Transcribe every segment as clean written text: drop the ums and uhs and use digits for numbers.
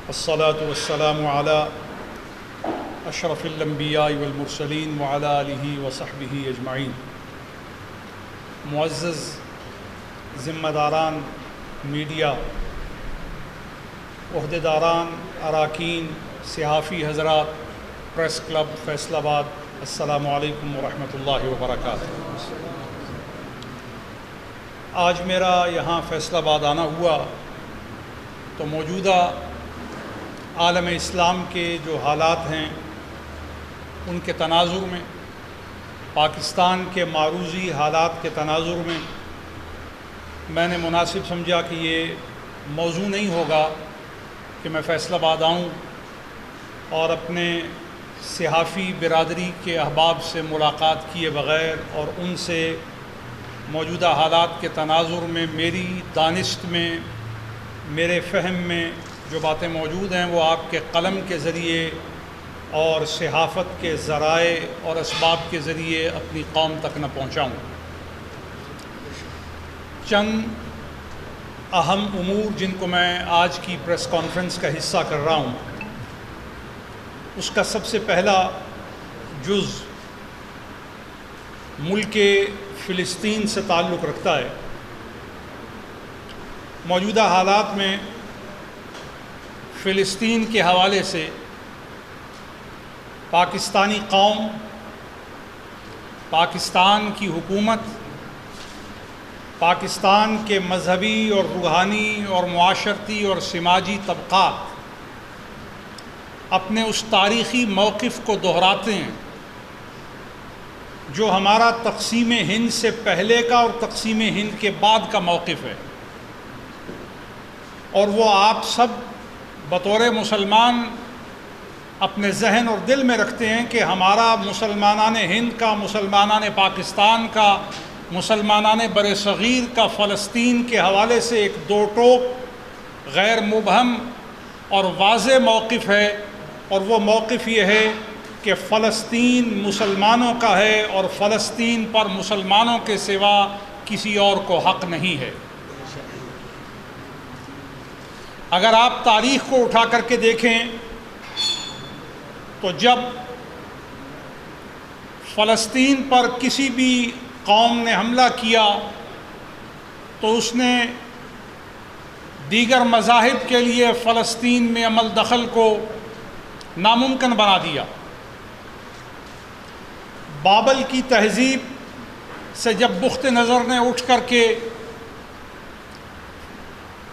الصلاة والسلام على اشرف الانبیاء والمرسلین وعلى آلہ وصحبہ اجمعین۔ معزز ذمہ داران میڈیا، عہدیداران، اراکین، صحافی حضرات، پریس کلب فیصل آباد، السلام علیکم ورحمۃ اللہ وبرکاتہ۔ آج میرا یہاں فیصل آباد آنا ہوا تو موجودہ عالم اسلام کے جو حالات ہیں ان کے تناظر میں، پاکستان کے معروضی حالات کے تناظر میں نے مناسب سمجھا کہ یہ موضوع نہیں ہوگا کہ میں فیصل آباد آؤں اور اپنے صحافی برادری کے احباب سے ملاقات کیے بغیر اور ان سے موجودہ حالات کے تناظر میں میری دانست میں، میرے فہم میں جو باتیں موجود ہیں وہ آپ کے قلم کے ذریعے اور صحافت کے ذرائع اور اسباب کے ذریعے اپنی قوم تک نہ پہنچاؤں۔ چند اہم امور جن کو میں آج کی پریس کانفرنس کا حصہ کر رہا ہوں، اس کا سب سے پہلا جز ملک فلسطین سے تعلق رکھتا ہے۔ موجودہ حالات میں فلسطین کے حوالے سے پاکستانی قوم، پاکستان کی حکومت، پاکستان کے مذہبی اور روحانی اور معاشرتی اور سماجی طبقات اپنے اس تاریخی موقف کو دہراتے ہیں جو ہمارا تقسیم ہند سے پہلے کا اور تقسیم ہند کے بعد کا موقف ہے، اور وہ آپ سب بطور مسلمان اپنے ذہن اور دل میں رکھتے ہیں کہ ہمارا مسلمانان ہند کا، مسلمانان پاکستان کا، مسلمانان بر صغیر کا فلسطین کے حوالے سے ایک دو ٹوک غیر مبہم اور واضح موقف ہے، اور وہ موقف یہ ہے کہ فلسطین مسلمانوں کا ہے اور فلسطین پر مسلمانوں کے سوا کسی اور کو حق نہیں ہے۔ اگر آپ تاریخ کو اٹھا کر کے دیکھیں تو جب فلسطین پر کسی بھی قوم نے حملہ کیا تو اس نے دیگر مذاہب کے لیے فلسطین میں عمل دخل کو ناممکن بنا دیا۔ بابل کی تہذیب سے جب بخت نظر نے اٹھ کر کے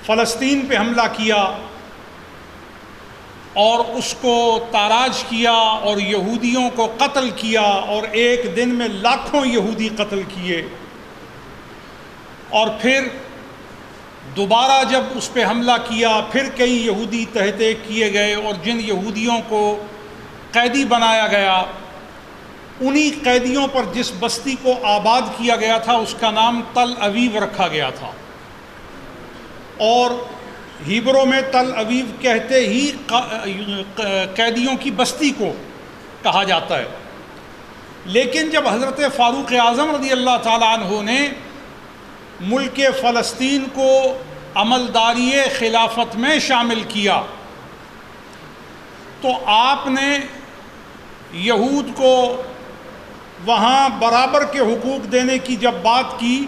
فلسطین پہ حملہ کیا اور اس کو تاراج کیا اور یہودیوں کو قتل کیا، اور ایک دن میں لاکھوں یہودی قتل کیے، اور پھر دوبارہ جب اس پہ حملہ کیا پھر کئی یہودی تحت کیے گئے، اور جن یہودیوں کو قیدی بنایا گیا انہی قیدیوں پر جس بستی کو آباد کیا گیا تھا اس کا نام تل اویو رکھا گیا تھا، اور ہیبرو میں تل اویو کہتے ہی قیدیوں کی بستی کو کہا جاتا ہے۔ لیکن جب حضرت فاروق اعظم رضی اللہ تعالیٰ عنہ نے ملک فلسطین کو عملداری خلافت میں شامل کیا تو آپ نے یہود کو وہاں برابر کے حقوق دینے کی جب بات کی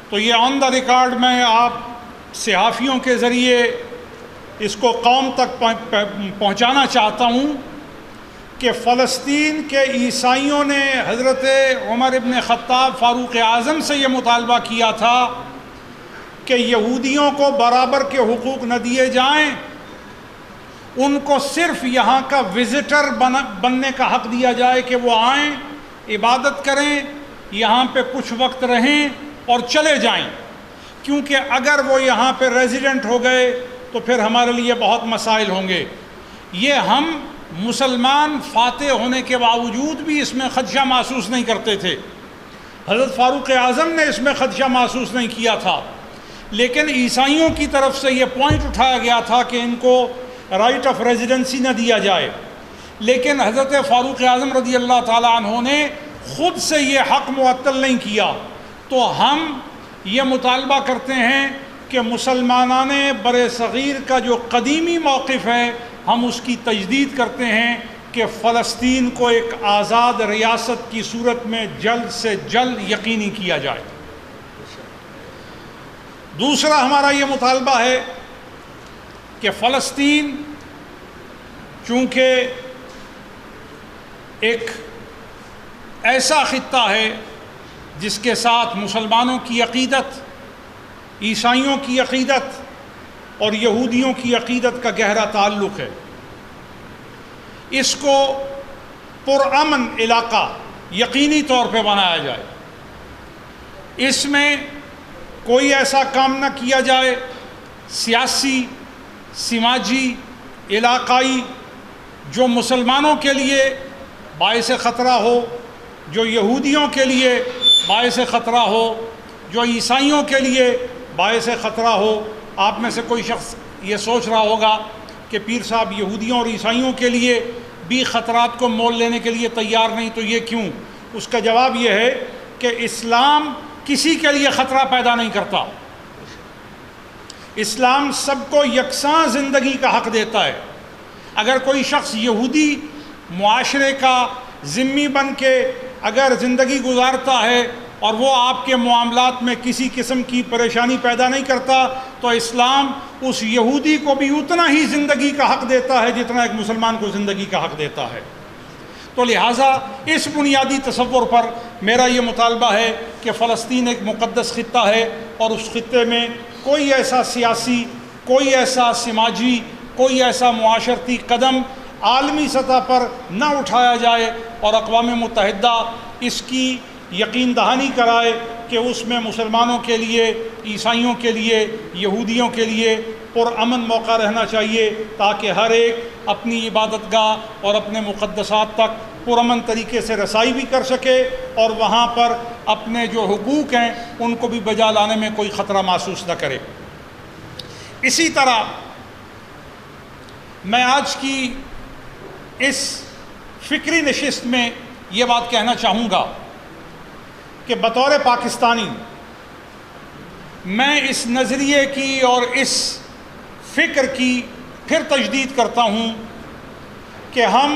تو یہ آن دا ریکارڈ میں آپ صحافیوں کے ذریعے اس کو قوم تک پہنچانا چاہتا ہوں کہ فلسطین کے عیسائیوں نے حضرت عمر ابن خطاب فاروق اعظم سے یہ مطالبہ کیا تھا کہ یہودیوں کو برابر کے حقوق نہ دیے جائیں، ان کو صرف یہاں کا وزٹر بننے کا حق دیا جائے کہ وہ آئیں، عبادت کریں، یہاں پہ کچھ وقت رہیں اور چلے جائیں، کیونکہ اگر وہ یہاں پہ ریزیڈنٹ ہو گئے تو پھر ہمارے لیے بہت مسائل ہوں گے۔ یہ ہم مسلمان فاتح ہونے کے باوجود بھی اس میں خدشہ محسوس نہیں کرتے تھے، حضرت فاروق اعظم نے اس میں خدشہ محسوس نہیں کیا تھا، لیکن عیسائیوں کی طرف سے یہ پوائنٹ اٹھایا گیا تھا کہ ان کو رائٹ آف ریزیڈنسی نہ دیا جائے، لیکن حضرت فاروق اعظم رضی اللہ تعالیٰ عنہ نے خود سے یہ حق معطل نہیں کیا۔ تو ہم یہ مطالبہ کرتے ہیں کہ مسلمانان بر صغیر کا جو قدیمی موقف ہے ہم اس کی تجدید کرتے ہیں کہ فلسطین کو ایک آزاد ریاست کی صورت میں جلد سے جلد یقینی کیا جائے۔ دوسرا ہمارا یہ مطالبہ ہے کہ فلسطین چونکہ ایک ایسا خطہ ہے جس کے ساتھ مسلمانوں کی عقیدت، عیسائیوں کی عقیدت اور یہودیوں کی عقیدت کا گہرا تعلق ہے، اس کو پرامن علاقہ یقینی طور پہ بنایا جائے۔ اس میں کوئی ایسا کام نہ کیا جائے سیاسی، سماجی، علاقائی جو مسلمانوں کے لیے باعث خطرہ ہو، جو یہودیوں کے لیے باعث خطرہ ہو، جو عیسائیوں کے لیے باعث خطرہ ہو۔ آپ میں سے کوئی شخص یہ سوچ رہا ہوگا کہ پیر صاحب یہودیوں اور عیسائیوں کے لیے بھی خطرات کو مول لینے کے لیے تیار نہیں، تو یہ کیوں؟ اس کا جواب یہ ہے کہ اسلام کسی کے لیے خطرہ پیدا نہیں کرتا۔ اسلام سب کو یکساں زندگی کا حق دیتا ہے۔ اگر کوئی شخص یہودی معاشرے کا ذمہ بن کے اگر زندگی گزارتا ہے اور وہ آپ کے معاملات میں کسی قسم کی پریشانی پیدا نہیں کرتا، تو اسلام اس یہودی کو بھی اتنا ہی زندگی کا حق دیتا ہے جتنا ایک مسلمان کو زندگی کا حق دیتا ہے۔ تو لہٰذا اس بنیادی تصور پر میرا یہ مطالبہ ہے کہ فلسطین ایک مقدس خطہ ہے اور اس خطے میں کوئی ایسا سیاسی، کوئی ایسا سماجی، کوئی ایسا معاشرتی قدم عالمی سطح پر نہ اٹھایا جائے، اور اقوام متحدہ اس کی یقین دہانی کرائے کہ اس میں مسلمانوں کے لیے، عیسائیوں کے لیے، یہودیوں کے لیے پرامن موقع رہنا چاہیے، تاکہ ہر ایک اپنی عبادت گاہ اور اپنے مقدسات تک پرامن طریقے سے رسائی بھی کر سکے، اور وہاں پر اپنے جو حقوق ہیں ان کو بھی بجا لانے میں کوئی خطرہ محسوس نہ کرے۔ اسی طرح میں آج کی اس فکری نشست میں یہ بات کہنا چاہوں گا کہ بطور پاکستانی میں اس نظریے کی اور اس فکر کی پھر تجدید کرتا ہوں کہ ہم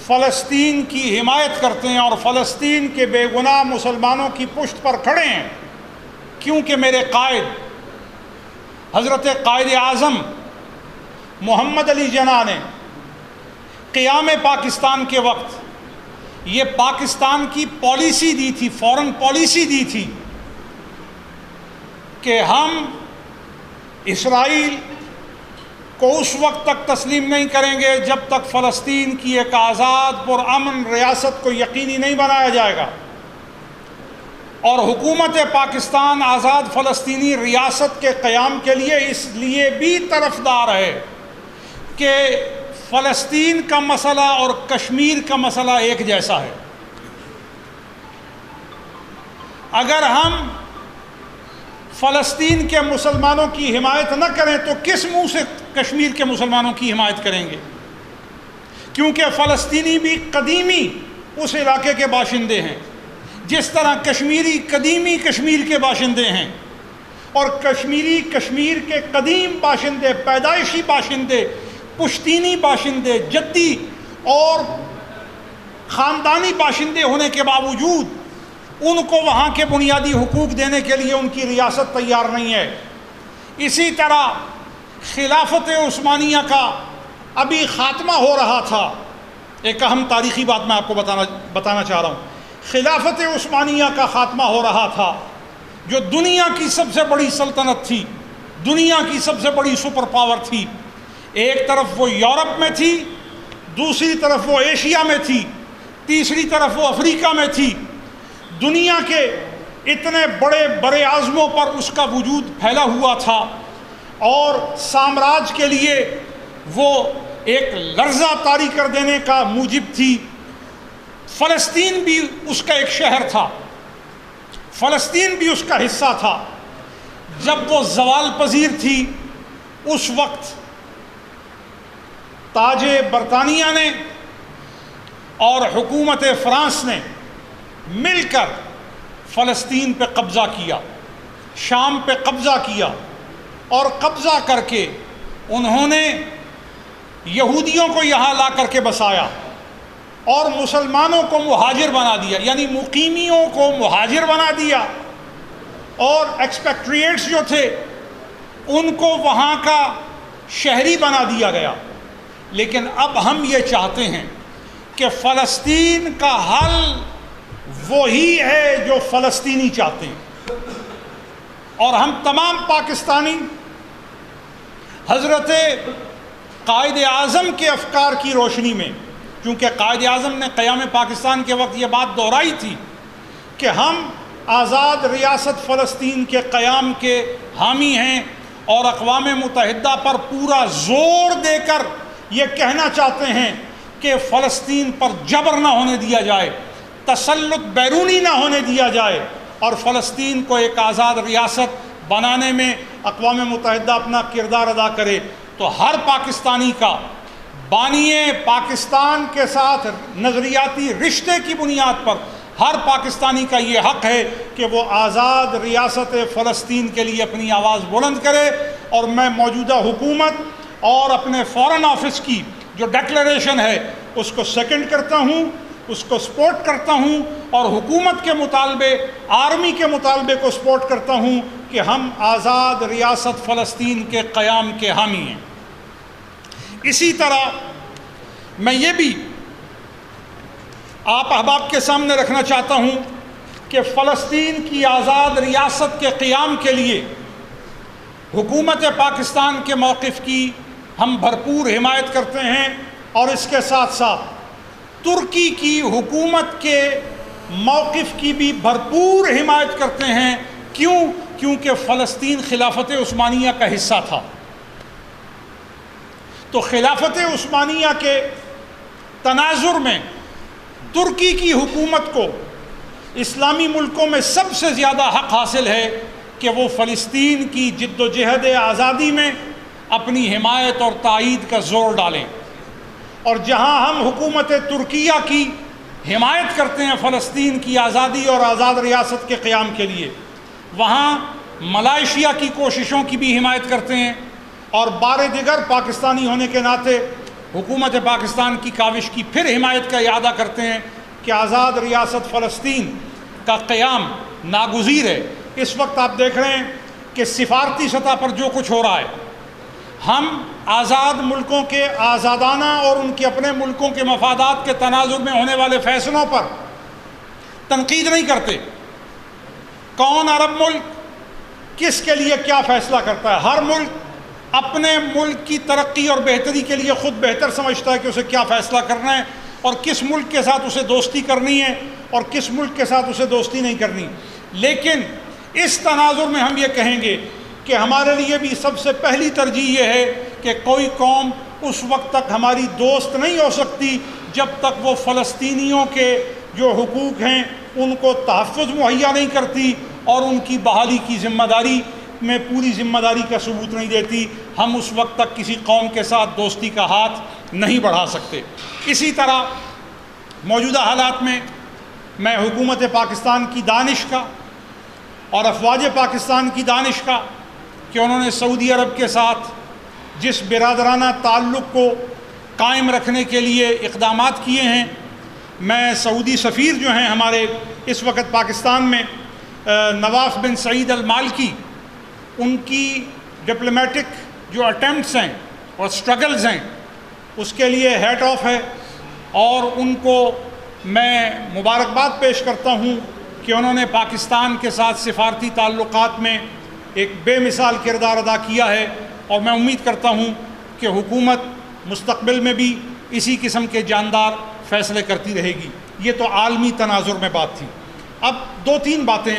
فلسطین کی حمایت کرتے ہیں اور فلسطین کے بے گناہ مسلمانوں کی پشت پر کھڑے ہیں، کیونکہ میرے قائد حضرت قائد اعظم محمد علی جناح نے قیام پاکستان کے وقت یہ پاکستان کی پالیسی دی تھی، فورن پالیسی دی تھی کہ ہم اسرائیل کو اس وقت تک تسلیم نہیں کریں گے جب تک فلسطین کی ایک آزاد پرامن ریاست کو یقینی نہیں بنایا جائے گا، اور حکومت پاکستان آزاد فلسطینی ریاست کے قیام کے لیے اس لیے بھی طرفدار ہے کہ فلسطین کا مسئلہ اور کشمیر کا مسئلہ ایک جیسا ہے۔ اگر ہم فلسطین کے مسلمانوں کی حمایت نہ کریں تو کس منہ سے کشمیر کے مسلمانوں کی حمایت کریں گے؟ کیونکہ فلسطینی بھی قدیمی اس علاقے کے باشندے ہیں، جس طرح کشمیری قدیمی کشمیر کے باشندے ہیں، اور کشمیری کشمیر کے قدیم باشندے، پیدائشی باشندے، پشتینی باشندے، جدی اور خاندانی باشندے ہونے کے باوجود ان کو وہاں کے بنیادی حقوق دینے کے لیے ان کی ریاست تیار نہیں ہے۔ اسی طرح خلافت عثمانیہ کا ابھی خاتمہ ہو رہا تھا، ایک اہم تاریخی بات میں آپ کو بتانا چاہ رہا ہوں۔ خلافت عثمانیہ کا خاتمہ ہو رہا تھا، جو دنیا کی سب سے بڑی سلطنت تھی، دنیا کی سب سے بڑی سپر پاور تھی۔ ایک طرف وہ یورپ میں تھی، دوسری طرف وہ ایشیا میں تھی، تیسری طرف وہ افریقہ میں تھی۔ دنیا کے اتنے بڑے بر اعظموں پر اس کا وجود پھیلا ہوا تھا، اور سامراج کے لیے وہ ایک لرزہ طاری کر دینے کا موجب تھی۔ فلسطین بھی اس کا ایک شہر تھا، فلسطین بھی اس کا حصہ تھا۔ جب وہ زوال پذیر تھی، اس وقت تاج برطانیہ نے اور حکومت فرانس نے مل کر فلسطین پہ قبضہ کیا، شام پہ قبضہ کیا، اور قبضہ کر کے انہوں نے یہودیوں کو یہاں لا کر کے بسایا اور مسلمانوں کو مہاجر بنا دیا، یعنی مقیمیوں کو مہاجر بنا دیا، اور ایکسپیکٹریٹس جو تھے ان کو وہاں کا شہری بنا دیا گیا۔ لیکن اب ہم یہ چاہتے ہیں کہ فلسطین کا حل وہی ہے جو فلسطینی چاہتے ہیں، اور ہم تمام پاکستانی حضرت قائد اعظم کے افکار کی روشنی میں، کیونکہ قائد اعظم نے قیام پاکستان کے وقت یہ بات دہرائی تھی کہ ہم آزاد ریاست فلسطین کے قیام کے حامی ہیں، اور اقوام متحدہ پر پورا زور دے کر یہ کہنا چاہتے ہیں کہ فلسطین پر جبر نہ ہونے دیا جائے، تسلط بیرونی نہ ہونے دیا جائے، اور فلسطین کو ایک آزاد ریاست بنانے میں اقوام متحدہ اپنا کردار ادا کرے۔ تو ہر پاکستانی کا بانی پاکستان کے ساتھ نظریاتی رشتے کی بنیاد پر ہر پاکستانی کا یہ حق ہے کہ وہ آزاد ریاست فلسطین کے لیے اپنی آواز بلند کرے، اور میں موجودہ حکومت اور اپنے فارن آفس کی جو ڈیکلریشن ہے اس کو سیکنڈ کرتا ہوں، اس کو سپورٹ کرتا ہوں، اور حکومت کے مطالبے، آرمی کے مطالبے کو سپورٹ کرتا ہوں کہ ہم آزاد ریاست فلسطین کے قیام کے حامی ہیں۔ اسی طرح میں یہ بھی آپ احباب کے سامنے رکھنا چاہتا ہوں کہ فلسطین کی آزاد ریاست کے قیام کے لیے حکومت پاکستان کے موقف کی ہم بھرپور حمایت کرتے ہیں، اور اس کے ساتھ ساتھ ترکی کی حکومت کے موقف کی بھی بھرپور حمایت کرتے ہیں۔ کیونکہ فلسطین خلافت عثمانیہ کا حصہ تھا، تو خلافت عثمانیہ کے تناظر میں ترکی کی حکومت کو اسلامی ملکوں میں سب سے زیادہ حق حاصل ہے کہ وہ فلسطین کی جد و جہد آزادی میں اپنی حمایت اور تائید کا زور ڈالیں، اور جہاں ہم حکومت ترکیہ کی حمایت کرتے ہیں فلسطین کی آزادی اور آزاد ریاست کے قیام کے لیے، وہاں ملائیشیا کی کوششوں کی بھی حمایت کرتے ہیں، اور بار دیگر پاکستانی ہونے کے ناطے حکومت پاکستان کی کاوش کی پھر حمایت کا اعادہ کرتے ہیں کہ آزاد ریاست فلسطین کا قیام ناگزیر ہے۔ اس وقت آپ دیکھ رہے ہیں کہ سفارتی سطح پر جو کچھ ہو رہا ہے، ہم آزاد ملکوں کے آزادانہ اور ان کے اپنے ملکوں کے مفادات کے تناظر میں ہونے والے فیصلوں پر تنقید نہیں کرتے۔ کون عرب ملک کس کے لیے کیا فیصلہ کرتا ہے؟ ہر ملک اپنے ملک کی ترقی اور بہتری کے لیے خود بہتر سمجھتا ہے کہ اسے کیا فیصلہ کرنا ہے، اور کس ملک کے ساتھ اسے دوستی کرنی ہے اور کس ملک کے ساتھ اسے دوستی نہیں کرنی۔ لیکن اس تناظر میں ہم یہ کہیں گے کہ ہمارے لیے بھی سب سے پہلی ترجیح یہ ہے کہ کوئی قوم اس وقت تک ہماری دوست نہیں ہو سکتی جب تک وہ فلسطینیوں کے جو حقوق ہیں ان کو تحفظ مہیا نہیں کرتی اور ان کی بحالی کی ذمہ داری میں پوری ذمہ داری کا ثبوت نہیں دیتی۔ ہم اس وقت تک کسی قوم کے ساتھ دوستی کا ہاتھ نہیں بڑھا سکتے۔ اسی طرح موجودہ حالات میں میں حکومت پاکستان کی دانش کا اور افواج پاکستان کی دانش کا کہ انہوں نے سعودی عرب کے ساتھ جس برادرانہ تعلق کو قائم رکھنے کے لیے اقدامات کیے ہیں، میں سعودی سفیر جو ہیں ہمارے اس وقت پاکستان میں نواف بن سعید المالکی، ان کی ڈپلومیٹک جو اٹیمپٹس ہیں اور سٹرگلز ہیں اس کے لیے ہیٹ آف ہے، اور ان کو میں مبارکباد پیش کرتا ہوں کہ انہوں نے پاکستان کے ساتھ سفارتی تعلقات میں ایک بے مثال کردار ادا کیا ہے، اور میں امید کرتا ہوں کہ حکومت مستقبل میں بھی اسی قسم کے جاندار فیصلے کرتی رہے گی۔ یہ تو عالمی تناظر میں بات تھی۔ اب دو تین باتیں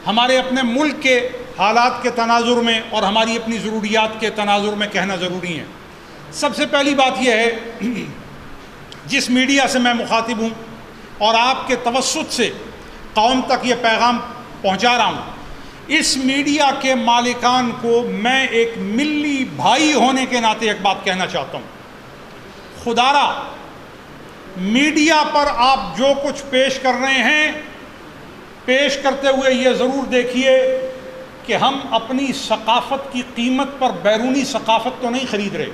ہمارے اپنے ملک کے حالات کے تناظر میں اور ہماری اپنی ضروریات کے تناظر میں کہنا ضروری ہیں۔ سب سے پہلی بات یہ ہے، جس میڈیا سے میں مخاطب ہوں اور آپ کے توسط سے قوم تک یہ پیغام پہنچا رہا ہوں، اس میڈیا کے مالکان کو میں ایک ملی بھائی ہونے کے ناطے ایک بات کہنا چاہتا ہوں۔ خدا را میڈیا پر آپ جو کچھ پیش کر رہے ہیں، پیش کرتے ہوئے یہ ضرور دیکھیے کہ ہم اپنی ثقافت کی قیمت پر بیرونی ثقافت تو نہیں خرید رہے.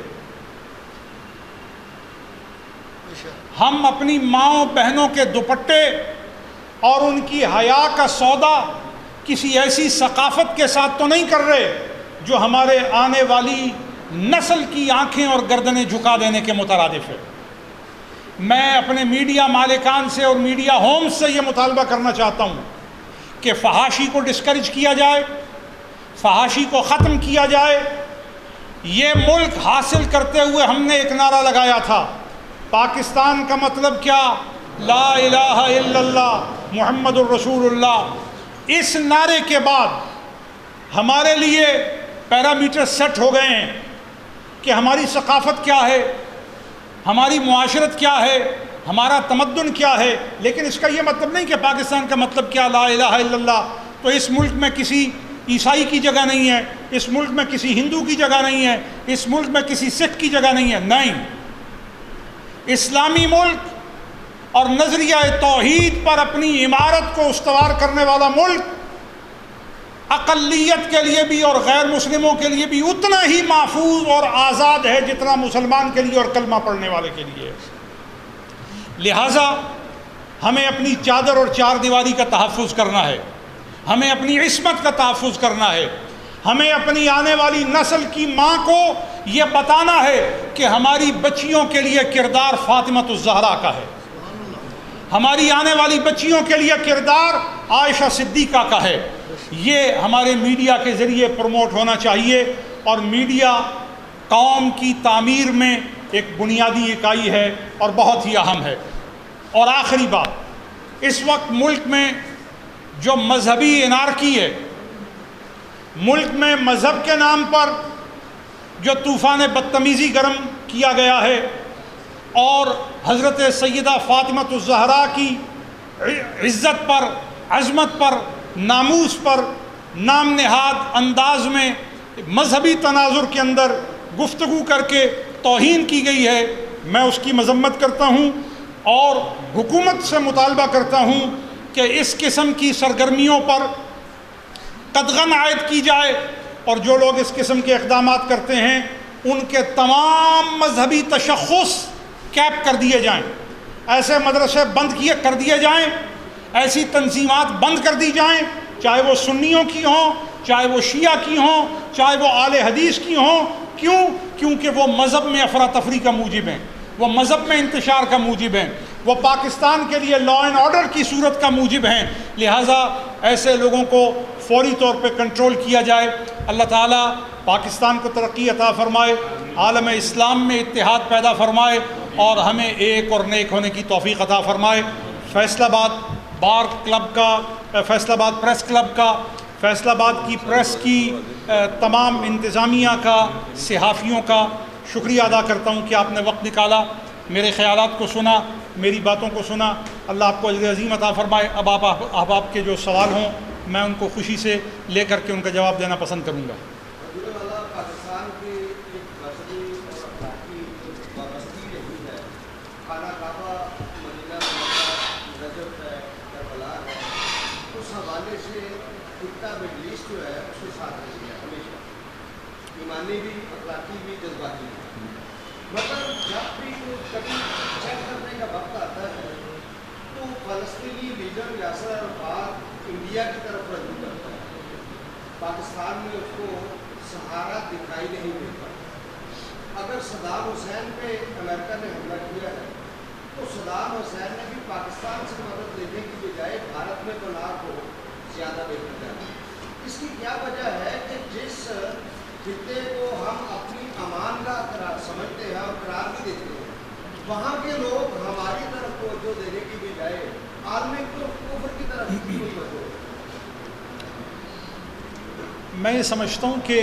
ہم اپنی ماؤں بہنوں کے دوپٹے اور ان کی حیا کا سودا کسی ایسی ثقافت کے ساتھ تو نہیں کر رہے جو ہمارے آنے والی نسل کی آنکھیں اور گردنیں جھکا دینے کے مترادف ہے. میں اپنے میڈیا مالکان سے اور میڈیا ہومز سے یہ مطالبہ کرنا چاہتا ہوں کہ فحاشی کو ڈسکریج کیا جائے, فحاشی کو ختم کیا جائے. یہ ملک حاصل کرتے ہوئے ہم نے ایک نعرہ لگایا تھا, پاکستان کا مطلب کیا؟ لا الہ الا اللہ محمد الرسول اللہ. اس نعرے کے بعد ہمارے لیے پیرامیٹر سیٹ ہو گئے ہیں کہ ہماری ثقافت کیا ہے, ہماری معاشرت کیا ہے, ہمارا تمدن کیا ہے. لیکن اس کا یہ مطلب نہیں کہ پاکستان کا مطلب کیا لا الہ الا اللہ, تو اس ملک میں کسی عیسائی کی جگہ نہیں ہے, اس ملک میں کسی ہندو کی جگہ نہیں ہے, اس ملک میں کسی سکھ کی جگہ نہیں ہے. نہیں, اسلامی ملک اور نظریہ توحید پر اپنی عمارت کو استوار کرنے والا ملک اقلیت کے لیے بھی اور غیر مسلموں کے لیے بھی اتنا ہی محفوظ اور آزاد ہے جتنا مسلمان کے لیے اور کلمہ پڑھنے والے کے لیے. لہٰذا ہمیں اپنی چادر اور چار دیواری کا تحفظ کرنا ہے, ہمیں اپنی عصمت کا تحفظ کرنا ہے, ہمیں اپنی آنے والی نسل کی ماں کو یہ بتانا ہے کہ ہماری بچیوں کے لیے کردار فاطمۃ الزہرا کا ہے, ہماری آنے والی بچیوں کے لیے کردار عائشہ صدیقہ کا ہے. یہ ہمارے میڈیا کے ذریعے پروموٹ ہونا چاہیے, اور میڈیا قوم کی تعمیر میں ایک بنیادی اکائی ہے اور بہت ہی اہم ہے. اور آخری بات, اس وقت ملک میں جو مذہبی انارکی ہے, ملک میں مذہب کے نام پر جو طوفان بدتمیزی گرم کیا گیا ہے اور حضرت سیدہ فاطمۃ الزہرا کی عزت پر, عظمت پر, ناموس پر نام نہاد انداز میں مذہبی تناظر کے اندر گفتگو کر کے توہین کی گئی ہے, میں اس کی مذمت کرتا ہوں اور حکومت سے مطالبہ کرتا ہوں کہ اس قسم کی سرگرمیوں پر قدغن عائد کی جائے, اور جو لوگ اس قسم کے اقدامات کرتے ہیں ان کے تمام مذہبی تشخص کیپ کر دیے جائیں, ایسے مدرسے بند کر دیے جائیں, ایسی تنظیمات بند کر دی جائیں, چاہے وہ سنیوں کی ہوں, چاہے وہ شیعہ کی ہوں, چاہے وہ اہل حدیث کی ہوں. کیوں؟ کیونکہ وہ مذہب میں افراتفری کا موجب ہیں, وہ مذہب میں انتشار کا موجب ہیں, وہ پاکستان کے لیے لا اینڈ آرڈر کی صورت کا موجب ہیں. لہٰذا ایسے لوگوں کو فوری طور پہ کنٹرول کیا جائے. اللہ تعالیٰ پاکستان کو ترقی عطا فرمائے, عالم اسلام میں اتحاد پیدا فرمائے اور ہمیں ایک اور نیک ہونے کی توفیق عطا فرمائے. فیصل آباد بار کلب کا, فیصل آباد پریس کلب کا, فیصل آباد کی پریس کی تمام انتظامیہ کا, صحافیوں کا شکریہ ادا کرتا ہوں کہ آپ نے وقت نکالا, میرے خیالات کو سنا, میری باتوں کو سنا. اللہ آپ کو اجر عظیم عطا فرمائے. اب آپ کے جو سوال ہوں میں ان کو خوشی سے لے کر کے ان کا جواب دینا پسند کروں گا. پاکستان کی ایک مذہبی اور اخلاقی وابستگی رہی ہے, خانہ کعبہ مدینہ منورہ, نجف ہے, کربلا ہے, اس حوالے سے خطہ مڈل ایسٹ جو ہے اس کے ساتھ رہی ہے ہمیشہ, ایمانی بھی, اخلاقی بھی, جذباتی بھی. مگر جب بھی کبھی چیک کرنے کا وقت آتا ہے تو فلسطینی لیڈر یاسر عرفات انڈیا کی طرف رجوع کرتا ہے, پاکستان میں اس کو سہارا دکھائی نہیں دیتا. اگر صدام حسین پہ امریکہ نے حملہ کیا ہے تو صدام حسین نے بھی پاکستان سے مدد لینے کی بجائے بھارت میں پناہ کو زیادہ بہتر جانا. اس کی کیا وجہ ہے کہ جس خطے کو ہم اپنی امان کا قرار سمجھتے ہیں اور قرار بھی دیتے ہیں, وہاں کے لوگ ہماری طرف توجہ دینے کی بجائے عالمی کفر کی طرف توجہ. میں یہ سمجھتا ہوں کہ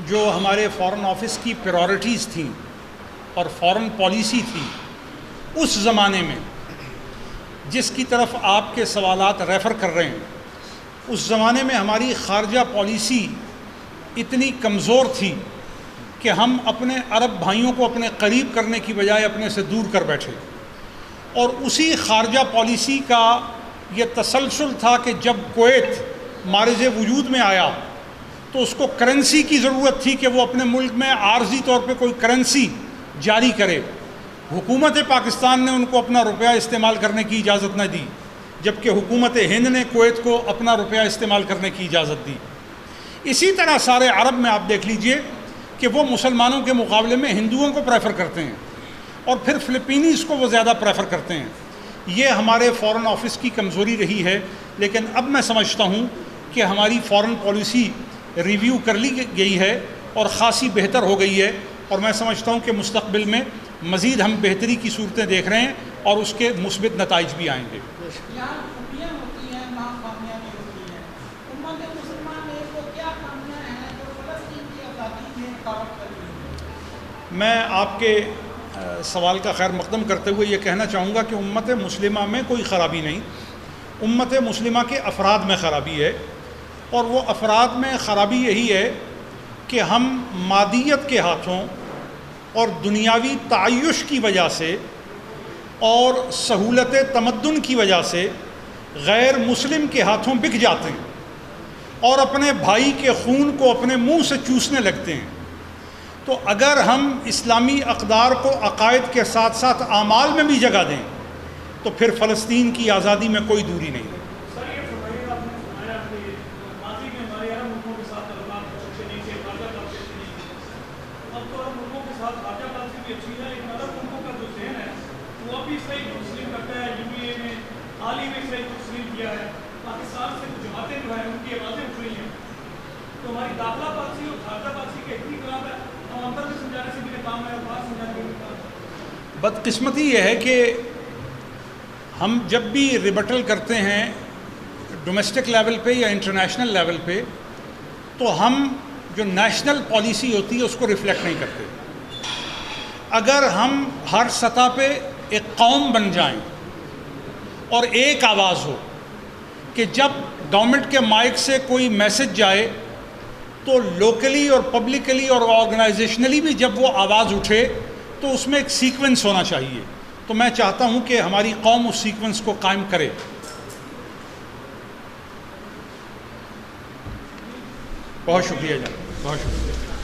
جو ہمارے فارن آفس کی پریورٹیز تھیں اور فارن پالیسی تھی اس زمانے میں, جس کی طرف آپ کے سوالات ریفر کر رہے ہیں, اس زمانے میں ہماری خارجہ پالیسی اتنی کمزور تھی کہ ہم اپنے عرب بھائیوں کو اپنے قریب کرنے کی بجائے اپنے سے دور کر بیٹھے. اور اسی خارجہ پالیسی کا یہ تسلسل تھا کہ جب کویت معرض وجود میں آیا تو اس کو کرنسی کی ضرورت تھی کہ وہ اپنے ملک میں عارضی طور پہ کوئی کرنسی جاری کرے. حکومت پاکستان نے ان کو اپنا روپیہ استعمال کرنے کی اجازت نہ دی، جبکہ حکومت ہند نے کویت کو اپنا روپیہ استعمال کرنے کی اجازت دی. اسی طرح سارے عرب میں آپ دیکھ لیجئے کہ وہ مسلمانوں کے مقابلے میں ہندوؤں کو پریفر کرتے ہیں، اور پھر فلپینیز کو وہ زیادہ پریفر کرتے ہیں. یہ ہمارے فارن آفس کی کمزوری رہی ہے، لیکن اب میں سمجھتا ہوں کہ ہماری فارن پالیسی ریویو کر لی گئی ہے اور خاصی بہتر ہو گئی ہے، اور میں سمجھتا ہوں کہ مستقبل میں مزید ہم بہتری کی صورتیں دیکھ رہے ہیں اور اس کے مثبت نتائج بھی آئیں گے. یہاں خوبیاں ہوتی ہیں، ناکامیاں بھی ہوتی ہیں. امت مسلمان میں وہ کیا خامیاں ہیں جو فلسطین کی آزادی میں رکاوٹ کر رہی ہیں؟ میں آپ کے سوال کا خیر مقدم کرتے ہوئے یہ کہنا چاہوں گا کہ امت مسلمہ میں کوئی خرابی نہیں. امت مسلمہ کے افراد میں خرابی ہے، اور وہ افراد میں خرابی یہی ہے کہ ہم مادیت کے ہاتھوں اور دنیاوی تعیش کی وجہ سے اور سہولت تمدن کی وجہ سے غیر مسلم کے ہاتھوں بک جاتے ہیں اور اپنے بھائی کے خون کو اپنے منہ سے چوسنے لگتے ہیں. تو اگر ہم اسلامی اقدار کو عقائد کے ساتھ ساتھ اعمال میں بھی جگہ دیں تو پھر فلسطین کی آزادی میں کوئی دوری نہیں. بدقسمتی یہ ہے کہ ہم جب بھی ریبٹل کرتے ہیں ڈومیسٹک لیول پہ یا انٹرنیشنل لیول پہ تو ہم جو نیشنل پالیسی ہوتی ہے اس کو ریفلیکٹ نہیں کرتے. اگر ہم ہر سطح پہ ایک قوم بن جائیں اور ایک آواز ہو کہ جب گورنمنٹ کے مائک سے کوئی میسج جائے تو لوکلی اور پبلکلی اور آرگنائزیشنلی بھی جب وہ آواز اٹھے تو اس میں ایک سیکوینس ہونا چاہیے. تو میں چاہتا ہوں کہ ہماری قوم اس سیکوینس کو قائم کرے. بہت شکریہ جناب، بہت شکریہ.